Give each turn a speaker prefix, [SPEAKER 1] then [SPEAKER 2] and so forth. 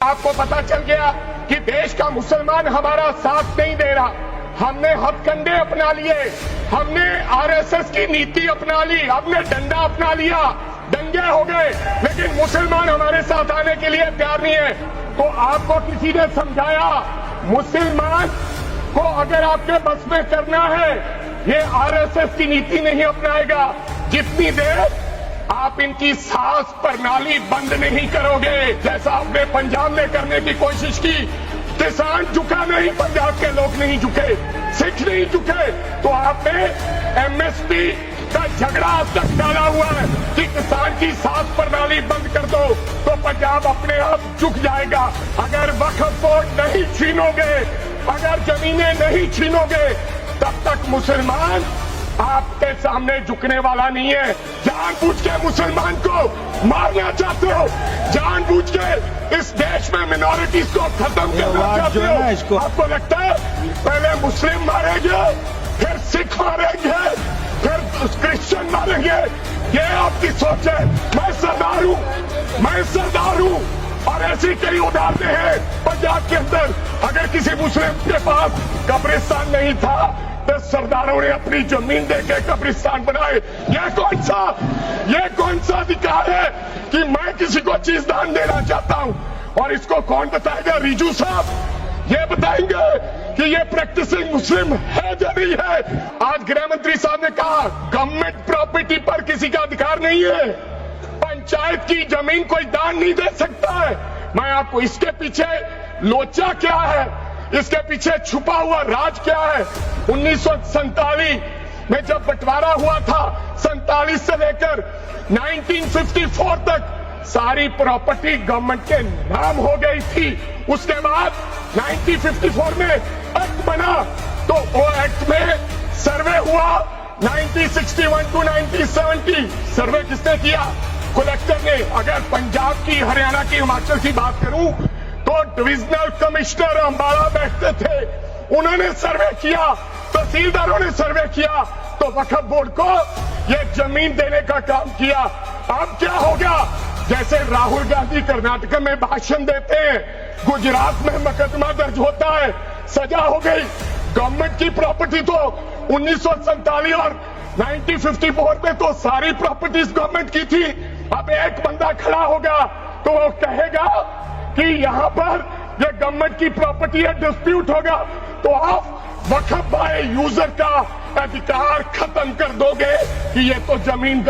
[SPEAKER 1] आपको पता चल गया कि देश का मुसलमान हमारा साथ नहीं दे रहा। हमने हथकंडे अपना लिए, हमने आरएसएस की नीति अपना ली, हमने डंडा अपना लिया, दंगे हो गए, लेकिन मुसलमान हमारे साथ आने के लिए तैयार नहीं है। तो आपको किसी ने समझाया मुसलमान को अगर आपके बस में करना है, ये आरएसएस की नीति नहीं अपनाएगा जितनी देर आप इनकी सांस प्रणाली बंद नहीं करोगे। जैसा आपने पंजाब में करने की कोशिश की, किसान झुका नहीं, पंजाब के लोग नहीं झुके, सिख नहीं झुके, तो आपने एमएसपी का झगड़ा अब तक डाला हुआ है कि किसान की सांस प्रणाली बंद कर दो तो पंजाब अपने आप झुक जाएगा। अगर वक्फ बोर्ड नहीं छीनोगे, अगर जमीनें नहीं छीनोगे, तब तक मुसलमान आपके सामने झुकने वाला नहीं है। जानबूझ के मुसलमान को मारना चाहते हो, जानबूझ के इस देश में मिनॉरिटीज को खत्म करना चाहते हो। आपको लगता है पहले मुस्लिम मारेंगे, फिर सिख मारेंगे, फिर क्रिश्चियन मारेंगे, ये आपकी सोच है। मैं सरदार हूं, मैं सरदार हूं, और ऐसी कई उदाहरणें हैं पंजाब के अंदर। अगर किसी मुस्लिम के पास कब्रिस्तान नहीं था तो सरदारों ने अपनी जमीन देके कब्रिस्तान बनाए। ये कौन सा अधिकार है कि मैं किसी को चीज दान देना चाहता हूं? और इसको कौन बताएगा? रिजू साहब ये बताएंगे कि ये प्रैक्टिसिंग मुस्लिम है या नहीं है। आज गृह मंत्री साहब ने कहा गवर्नमेंट प्रॉपर्टी पर किसी का अधिकार नहीं है, पंचायत की जमीन कोई दान नहीं दे सकता है। मैं आपको इसके पीछे लोचा क्या है, इसके पीछे छुपा हुआ राज क्या है। 1947 में जब बंटवारा हुआ था, 47 से लेकर 1954 तक सारी प्रॉपर्टी गवर्नमेंट के नाम हो गई थी। उसके बाद 1954 में एक्ट बना, तो वो एक्ट में सर्वे हुआ 1961 टू 1970। सर्वे किसने किया? कलेक्टर ने। अगर पंजाब की, हरियाणा की, हिमाचल की बात करूं तो डिविजनल कमिश्नर अंबाला बैठते थे, उन्होंने सर्वे किया, तहसीलदारों ने सर्वे किया, तो वक्फ बोर्ड को ये जमीन देने का काम किया। अब क्या होगा? जैसे राहुल गांधी कर्नाटक में भाषण देते हैं, गुजरात में मुकदमा दर्ज होता है, सजा हो गई। गवर्नमेंट की प्रॉपर्टी तो 1947 और 1954 में तो सारी प्रॉपर्टीज गवर्नमेंट की थी। अब एक बंदा खड़ा होगा तो वो कहेगा कि यहां पर ये गवर्नमेंट की प्रॉपर्टी है, डिस्प्यूट होगा, तो आप वक्फ बाय यूजर का अधिकार खत्म कर दोगे कि ये तो जमीन गवर्नमेंट